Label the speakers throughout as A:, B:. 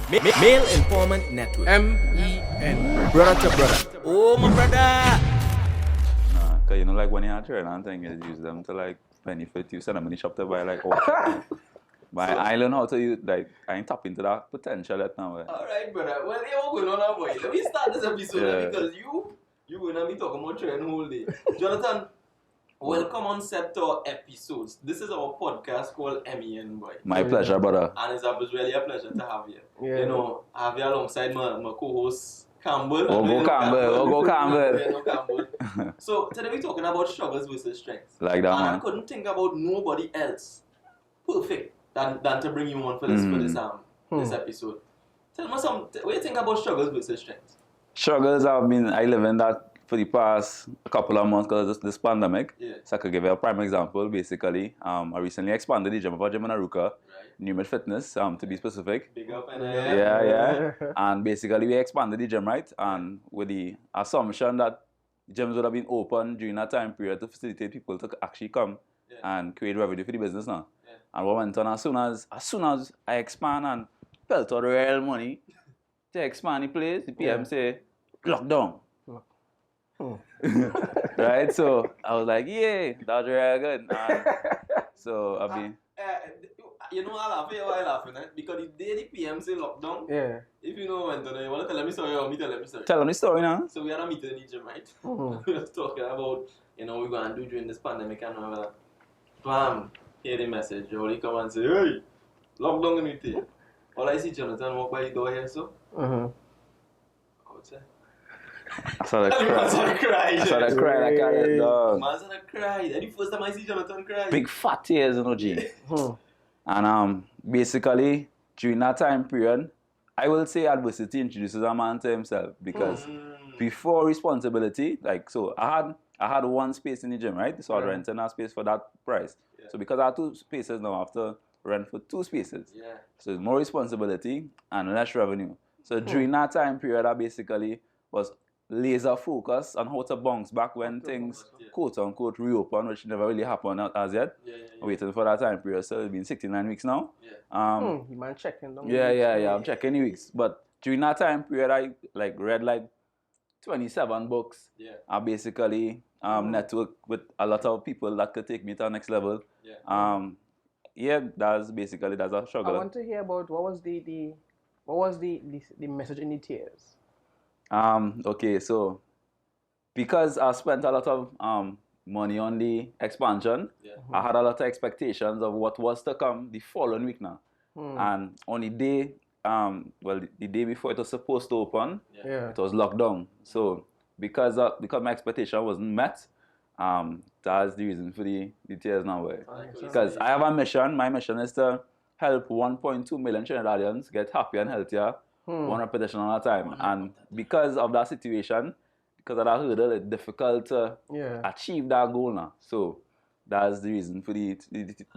A: Male Informant Network.
B: MEN.
A: Brother to brother. Oh, my brother.
C: Cause like when you have children and thing, you use them to like benefit you. Send them in the shop to buy like But I learn how to use I ain't tap into that potential yet now.
D: Alright, brother. Well, hey, what's going on now, boy? Let me start this episode because you gonna be talking about training whole day. Jonathan, welcome on set to our episodes. This is our podcast called MEN, boy.
C: My pleasure, brother.
D: And it's really a pleasure to have you.
B: Yeah.
D: You know, I have you alongside my co-host Campbell.
C: Go Campbell.
D: So today we're talking about struggles versus strengths.
C: Like that,
D: And I
C: man.
D: couldn't think about nobody else perfect than to bring you on for this episode. Tell me what do you think about struggles versus strengths?
C: Struggles I live in that for the past couple of months because of this pandemic.
D: Yeah.
C: So I could give you a prime example. Basically, I recently expanded the gym of our gym in Aruka,
D: Right.
C: Numid Fitness, to be specific.
D: Big up and
C: Yeah. And basically, we expanded the gym, right? And with the assumption that gyms would have been open during that time period to facilitate people to actually come and create revenue for the business now.
D: Yeah.
C: And what went on as soon as I expand and felt all the real money to expand the place, the PM say, lockdown. Right? So I was like, yeah, that was real good. And so I mean,
D: you know why I laughing, eh? Because the day the PM say lockdown,
B: Yeah.
D: if you know when to you want to tell me story or me tell me story.
C: tell them the story now.
D: So we had a meeting in the gym, right?
B: Mhm.
D: We was talking about, we're going to do during this pandemic and all that. Bam, hear the message. Only come and say, hey, lockdown in it. All I see Jonathan walk by the door here, so.
B: Mhm.
D: I would say.
C: I started
D: Man
C: crying.
D: started crying.
C: I started crying like a dog.
D: Man started crying. And the first time I see Jonathan cry.
C: Big fat tears, G.
B: Hmm.
C: And basically, during that time period, I will say adversity introduces a man to himself because before responsibility, so I had one space in the gym, right? So I was renting a space for that price.
D: Yeah.
C: So because I had two spaces now, I have to rent for two spaces.
D: Yeah.
C: So it's more responsibility and less revenue. So during that time period, I basically was laser focused on how to bounce back when things quote unquote reopen, which never really happened as yet.
D: Yeah.
C: Waiting for that time period. So it's been 69 weeks now.
D: Yeah.
B: You man checking them.
C: Yeah. I'm checking the weeks. But during that time period, I read 27 books.
D: Yeah.
C: I basically network with a lot of people that could take me to the next level.
D: Yeah.
C: That's a struggle.
B: I want to hear about what was the message in the tears.
C: Okay, so because I spent a lot of money on the expansion,
D: Yeah.
C: I had a lot of expectations of what was to come the following week now. And on the day, the day before it was supposed to open,
B: Yeah.
C: it was locked down. So because my expectation wasn't met, that's the reason for the tears now. Because I have a mission. My mission is to help 1.2 million Trinidadians get happier and healthier one repetition at a time. And because of that situation, because of that hurdle, it's difficult to achieve that goal now. So that's the reason for the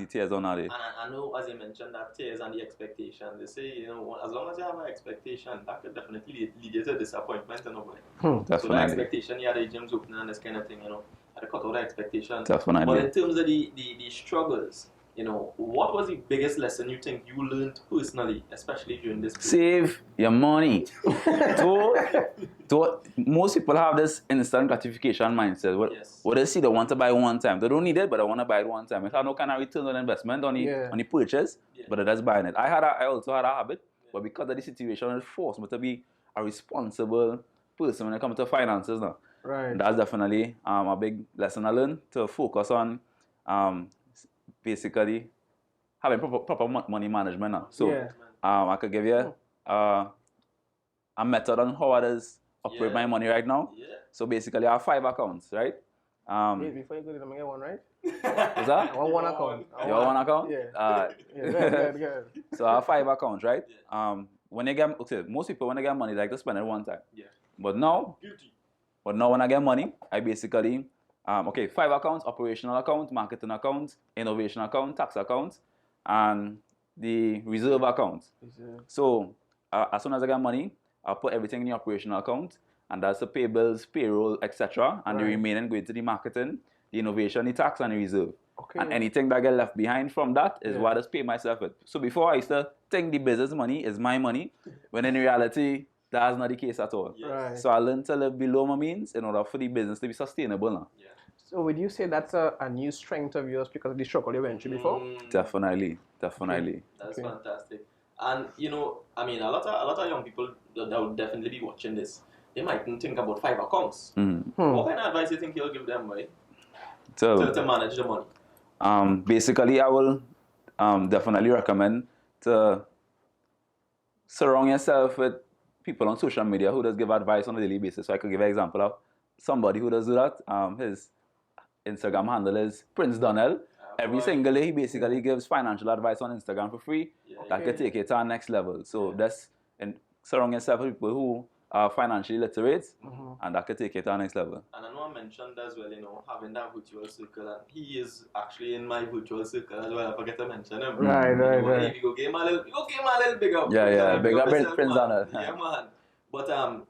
C: tears on that day.
D: And I know, as you mentioned, that tears and the expectation. They say, as long as you have an expectation, that could definitely lead you to disappointment in a way. So the
C: Definitely.
D: expectation, the gyms opening and this kind of thing, had to cut out the expectation.
C: Definitely.
D: But in terms of the struggles, what was the biggest lesson you think you learned personally, especially during this period?
C: Save your money. Most people have this instant gratification mindset. What they see, they want to buy one time. They don't need it, but they want to buy it one time. It has no kind of return on investment on the purchase, but they're just buying it. I also had a habit, but because of the situation, it forced me to be a responsible person when it comes to finances now.
B: Right.
C: That's definitely a big lesson I learned, to focus on basically having proper money management now. So I could give you a method on how I operate my money right now.
D: Yeah.
C: So basically I have 5 accounts, right?
B: Wait, before you go, let me get one, right?
C: Is that?
B: I want one account.
C: You want one account?
B: Yeah. Good.
C: So I have 5 accounts, right? When you get, most people when they get money, they like to spend it one time.
D: Yeah.
C: But now when I get money, I basically 5 accounts: operational account, marketing account, innovation account, tax account, and the reserve account. So as soon as I get money, I'll put everything in the operational account, and that's to pay bills, payroll, etc. And the remaining going to the marketing, the innovation, the tax, and the reserve.
B: Okay.
C: And anything that get left behind from that is
B: Yeah.
C: what I just pay myself with. So before I used to think the business money is my money, when in reality, that's not the case at all.
D: Yes.
B: Right.
C: So I learned to live below my means in order for the business to be sustainable now.
D: Yeah.
B: So would you say that's a new strength of yours because of the struggle you went through before?
C: Definitely.
D: That's
B: Okay.
D: fantastic. And I mean, a lot of young people that would definitely be watching this, they might think about 5 accounts. What kind of advice do you think you'll give them, right?
C: So
D: To manage the money.
C: basically, I will definitely recommend to surround yourself with people on social media who does give advice on a daily basis. So I could give an example of somebody who does do that. His Instagram handle is Prince Donnell. Every
D: boy.
C: single day, he basically gives financial advice on Instagram for free.
D: Yeah,
C: That could take it to our next level. So that's and surround yourself with people who are financially literate, and that could take it to our next level.
D: And I know I mentioned as well, having that virtual circle, and he is actually in my virtual circle as well. I forget to mention him.
B: Right.
D: If you go game a little big up.
C: Yeah. Big up
D: yourself,
C: Prince
D: man.
C: Donnell.
D: Yeah, man. But I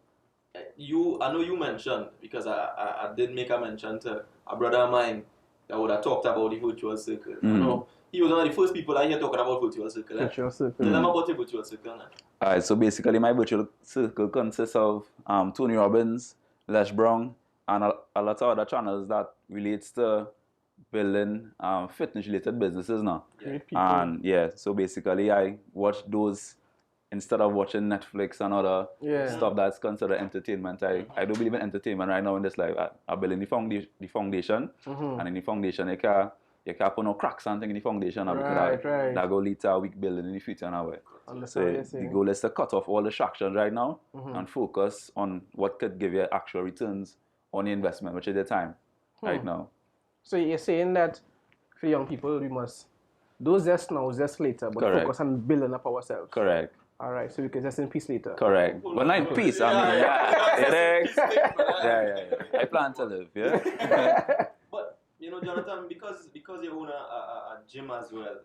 D: know you mentioned, because I did make a mention to a brother of mine that would have talked about the virtual circle. I know he was one of the first people I hear talking about virtual circle.
B: Virtual circle.
D: Tell them about the virtual circle now.
C: Alright, so basically my virtual circle consists of Tony Robbins, Les Brown, and a lot of other channels that relates to building fitness-related businesses now.
B: Great people.
C: And yeah, so basically I watch those instead of watching Netflix and other
B: Yeah.
C: stuff that's considered entertainment. I do believe in entertainment right now in this life. I build in the foundation, and in the foundation you can't put no cracks and thing in the foundation now, because
B: Right.
C: that go lead to a weak building in the future now. So
B: Understand what you're
C: the
B: saying.
C: goal is to cut off all distractions right now and focus on what could give you actual returns on the investment, which is the time right now.
B: So you're saying that for young people, we must do zest now, zest later, but
C: Correct.
B: focus on building up ourselves.
C: Correct.
B: All right, so we can zest in peace later.
C: Correct. Well, not in peace. I mean, yeah. I plan to live. Yeah.
D: But Jonathan, because you own a gym as well,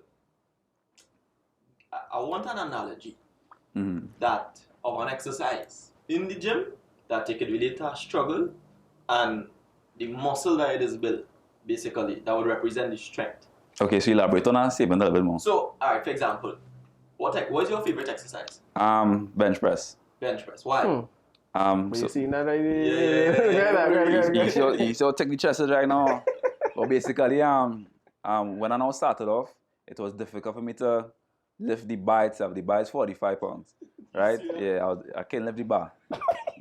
D: I want an analogy that of an exercise in the gym that you could relate to a struggle, and the muscle that it is built, basically, that would represent the strength.
C: Okay, so elaborate on that statement a little bit more.
D: So, all right, for example, what is your favorite exercise?
C: Bench press.
D: Bench press. Why?
B: But
C: So
B: you see that?
C: you still take the chest right now. Well, basically, when I now started off, it was difficult for me to lift the bar itself. The bar is 45 pounds, right? Yeah, I can't lift the bar.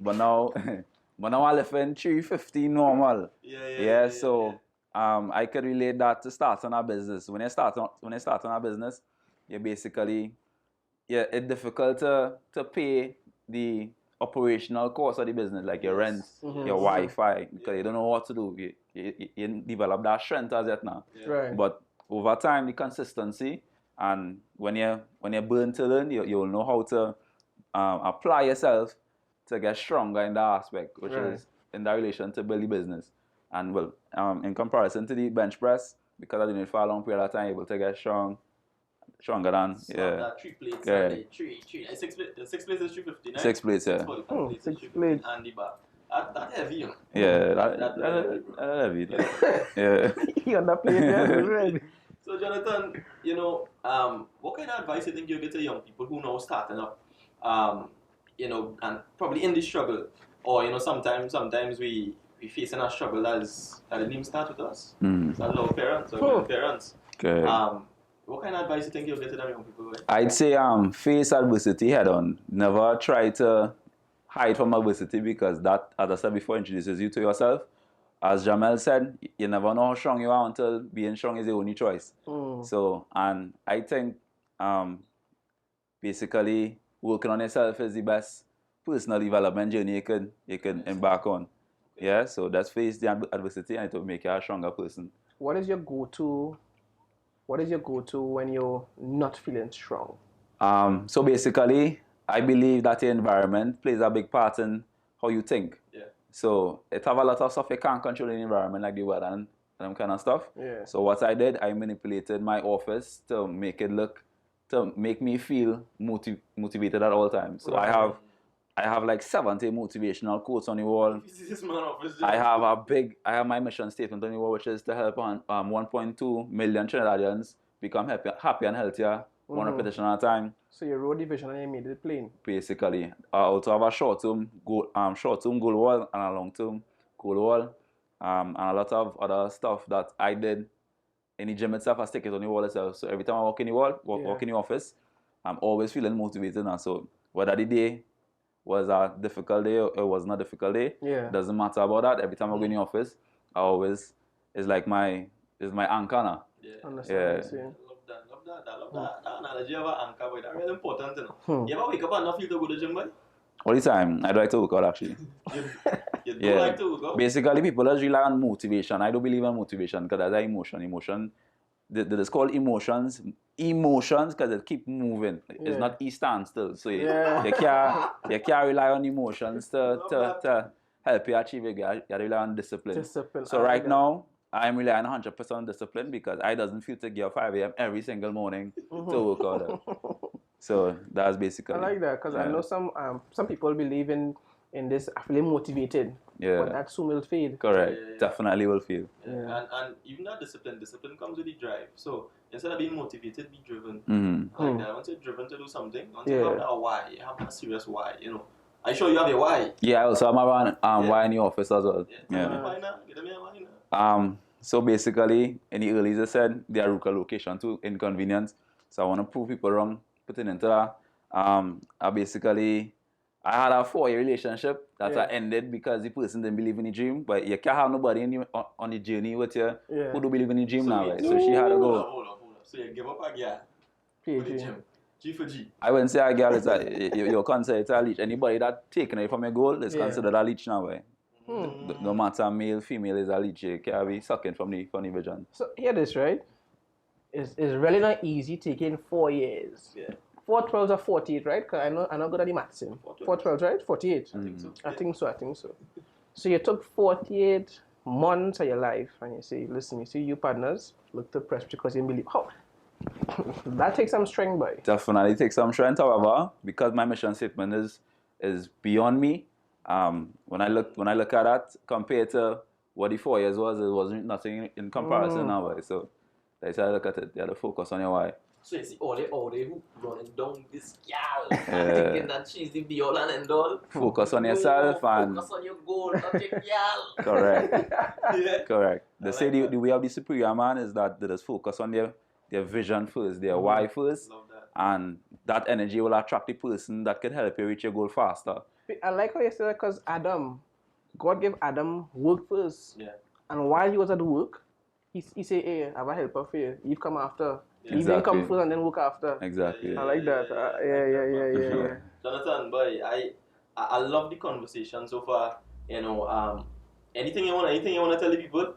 C: But now I lift in 350 normal. Yeah. So I could relate that to starting a business. When I start on a business, you basically, it's difficult to pay the operational cost of the business, like your rent, your Wi-Fi, because you don't know what to do. You develop that strength as yet now.
B: Right.
C: But over time, the consistency, and when you're burn to learn, you'll know how to apply yourself to get stronger in that aspect, which is in that relation to build the business. And well, in comparison to the bench press, because I did it for a long period of time, able to get stronger than
D: That 3 plates,
C: Yeah.
D: and the 6 plates is 350, right?
C: 6 plates, yeah.
D: 45
B: Oh,
D: plates is
B: 6
D: 350,
B: plates.
D: and the bar. That heavy, you know.
C: Yeah,
D: That
C: heavy. Yeah.
B: He on that plate, yeah.
D: So Jonathan, what kind of advice you think you give to young people who now starting up, and probably in this struggle, or sometimes we facing a struggle that didn't even start with us. It's our parents or grandparents.
C: Okay.
D: What kind of advice you think you'll get to them young people? Right?
C: I'd say face adversity head on. Never try to hide from adversity, because that, as I said before, introduces you to yourself. As Jamel said, you never know how strong you are until being strong is the only choice. So, and I think basically working on yourself is the best personal development journey you can embark on. Yeah, so that's face the adversity, and it will make you a stronger person.
B: What is your go-to when you're not feeling strong?
C: So basically, I believe that the environment plays a big part in how you think.
D: Yeah.
C: So it have a lot of stuff you can't control in the environment, like the weather and them kind of stuff.
B: Yeah.
C: So what I did, I manipulated my office to make me feel motivated at all times. So I have I have like 70 motivational quotes on the wall.
D: You see this man office.
C: I have my mission statement on the wall, which is to help 1.2 million Trinidadians become happy and healthier, one repetition at a time.
B: So you wrote the vision and you made it plain.
C: Basically, I also have a short-term goal wall and a long-term goal wall, and a lot of other stuff that I did in the gym itself. I stick it on the wall itself. So every time I walk in the wall, walk in the office, I'm always feeling motivated. And so whether the day was a difficult day or it wasn't a difficult day, doesn't matter about that. Every time I go in the office, I always it's my anchor now.
B: Understand?
C: Yeah.
D: I love that. That analogy of an anchor, boy, that's really important, you know. You ever wake up and not feel to go to the gym, boy?
C: All the time. I do like to work out, actually.
D: You do like to work out?
C: Basically, people just rely on motivation. I don't believe in motivation because that's an emotion. Emotion, it's called emotions because it keep moving. It's not stand still. So you can't rely on emotions to help you achieve it. You rely on discipline. So right now, I'm relying 100% on discipline because I doesn't feel to get up 5 a.m. every single morning to work out. So that's basically.
B: I like that because I know some people believe in this feeling motivated.
C: Yeah.
B: But that soon will fade.
C: Correct. Definitely will feel.
D: And even that discipline comes with the drive. So instead of being motivated, be driven.
C: Mm-hmm.
D: I like that. I want you driven to do something. I want you to have that why. You have a serious why, you know. I'm sure you have a why.
C: Yeah, I also have my why in the office as well.
D: Get me a why now.
C: So basically, in the early, I said, they are location to inconvenience. So I want to prove people wrong, putting into that. I had a 4-year relationship that I ended because the person didn't believe in the dream. But you can't have nobody on the journey with you who don't believe in the dream now. Right? So she had to go.
D: Hold up. So you give up a girl for the gym. G for G.
C: I wouldn't say a girl is you're considered a leech. Anybody that taking it from your goal is considered a leech now. Right? No matter male, female is a leech. You can't be sucking from the vision.
B: So hear this, right? It's really not easy taking 4 years.
D: Yeah.
B: 4 12s or 48, right? Because I'm not good at the maths. 4 12s, right? 48. I think so. So you took 48 months of your life and you say, listen, you see you partners look depressed because you believe. How? That takes some strength, boy.
C: Definitely takes some strength, however, because my mission statement is beyond me. When I look at that compared to what the 4 years was, it wasn't nothing in comparison now. Right? So that's how I look at it. You have to focus on your why.
D: So you see all they who running down this gal, thinking that she's the be all and end all.
C: Focus on yourself and
D: focus on your goal, not your gal.
C: Correct.
D: Yeah.
C: Correct. They say the way of the superior man is that they just focus on their vision first, their why first,
D: Love that.
C: and that energy will attract the person that can help you reach your goal faster.
B: I like how you said that because God gave Adam work first.
D: Yeah.
B: And while he was at work, he said, hey, I have a helper for you. You come after.
D: Yeah.
B: He didn't come
C: Exactly.
B: first and then work after.
C: Exactly.
B: I like that. Yeah.
D: Jonathan, boy, I love the conversation so far. You know, anything you wanna tell the people?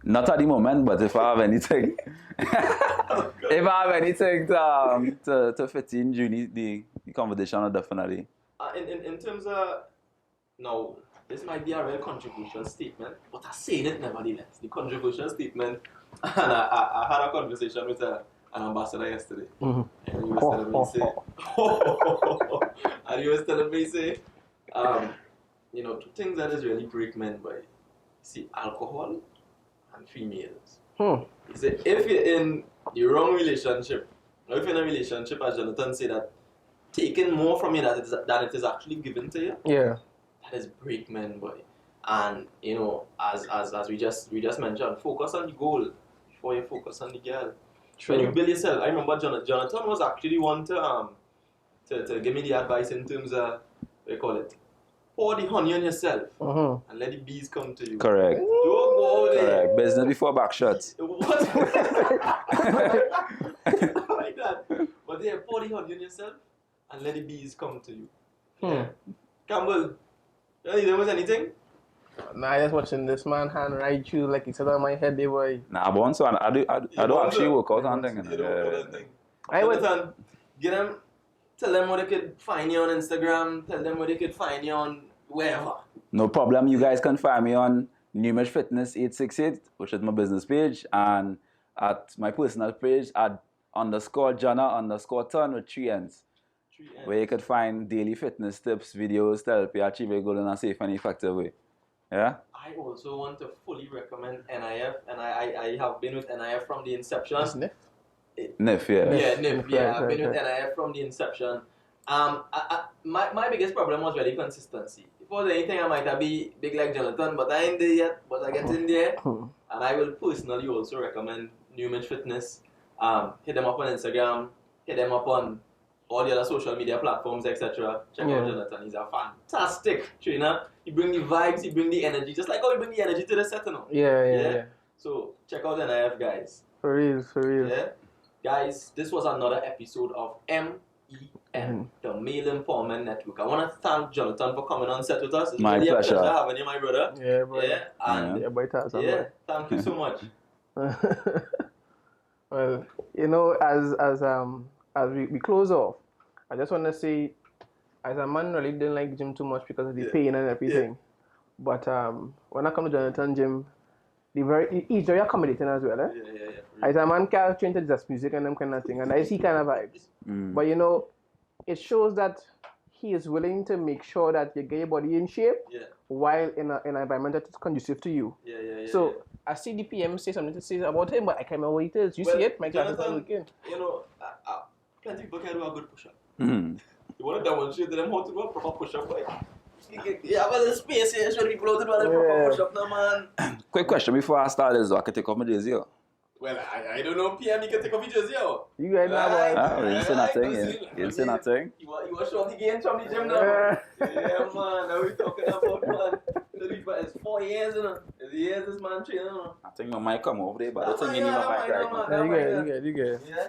C: Not at the moment, but if I have anything, to fit in during the conversation, definitely.
D: In terms of, no, this might be a real controversial statement, but I say it nevertheless. The controversial statement, and I had a conversation with an ambassador yesterday, and he was telling me, say, you know, 2 things that is really break men by, see, alcohol and females. He said, if you're in the wrong relationship, or if you're in a relationship, as Jonathan said, that taking more from you than it is actually given to you,
B: Yeah.
D: that is break men, boy. And you know, as we just mentioned, focus on the goal before you focus on the girl. When you build yourself, I remember Jonathan was actually one to give me the advice in terms of what you call it. Pour the honey on yourself and let the bees come to you.
C: Correct.
D: Don't go there.
C: Correct. Business before back shots.
D: What? Like that. But yeah, pour the honey on yourself and let the bees come to you. Yeah. Campbell, there was anything?
B: Nah, I just watching this man hand right you like he said on my head, there, boy.
C: Nah, but so I do actually work out and things.
B: I would.
D: Jonathan, get them. Tell them where they could find you on Instagram. Tell them where they could find you on wherever.
C: No problem. You guys can find me on New Image Fitness 868, which is my business page, and at my personal page at _Jana_Ton with 3 N's.
D: 3 N's.
C: where you could find daily fitness tips, videos to help you achieve your goal in a safe and effective way. Yeah?
D: I also want to fully recommend NIF, and I have been with NIF from the inception.
B: Isn't it?
C: NIF, yeah.
D: Yeah, NIF. Yeah, I've been
B: Right.
D: with NIF from the inception. My biggest problem was really consistency. If it was anything, I might have be big like Jonathan, but I ain't there yet. But I get in there, and I will personally also recommend New Image Fitness. Hit them up on Instagram. Hit them up on all the other social media platforms, etc. Check
B: Yeah.
D: out Jonathan. He's a fantastic trainer. He bring the vibes. He bring the energy, just like how he bring the energy to the set, you know.
B: Yeah.
D: So check out NIF, guys.
B: For real.
D: Yeah. Guys, this was another episode of MEN, the Male Empowerment Network. I want to thank Jonathan for coming on set with us. It's
C: My
D: really
C: pleasure.
D: a pleasure having you, my brother.
B: Yeah, bro.
D: Yeah, and
B: Yeah, boy, that's
D: yeah, thank you so much.
B: Well, you know, as we close off, I just want to say, as a man, really didn't like gym too much because of the pain and everything. But when I come to Jonathan Gym, he's very accommodating as well.
D: Yeah.
B: As a man can train to just music and them kind of thing, and I see kind of vibes. But you know, it shows that he is willing to make sure that you get your body in shape
D: Yeah.
B: while in an environment that is conducive to you.
D: Yeah.
B: So I see the PM say something to say about him, but I can't remember what it is. You
D: Well,
B: see it? My glasses are
D: Jonathan,
B: looking.
D: you know, plenty of people can do a good push-up.
C: Mhm.
D: You want to demonstrate to them how to do a proper push-up, like. You have a little space here, show people how to do a proper push-up now, man.
C: Quick question before I start this, I can take off my jersey. Oh.
D: Well, I don't know, PM, you can take off your jersey, yo.
B: You guys know boy.
C: Ah, you didn't say nothing. You didn't say nothing.
D: You want short again from the gym now, man. Yeah, man, now we talking about, man. It's 4 years, you know. It's years this man training, you know.
C: I think my mic come over there, but I don't think you need my mic right now.
B: Yeah, you get.
D: Yeah?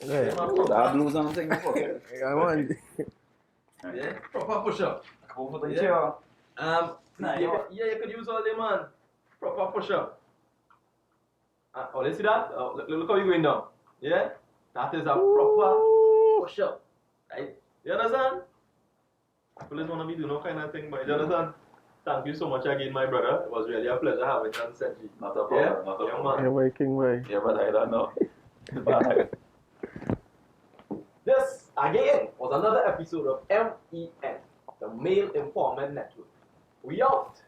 B: Yeah.
C: That blues on the thing before.
B: I want.
D: Yeah, proper push-up.
C: Over the
D: Yeah.
C: chair. Nah,
D: You could use all them, man. Proper push-up. Oh, let's see that? Oh, look how you're going down. Yeah? That is a proper push-up. Right? You understand? People just want to be doing no kind of thing, but Jonathan, thank you so much again, my brother. It was really a pleasure having you on set.
C: Not a
D: Yeah?
C: problem, not a
D: Yeah,
C: problem.
D: man.
B: Yeah, boy, king boy.
C: Yeah, but I don't know. Bye.
D: This, again, was another episode of MEN, the Male Empowerment Network. We out.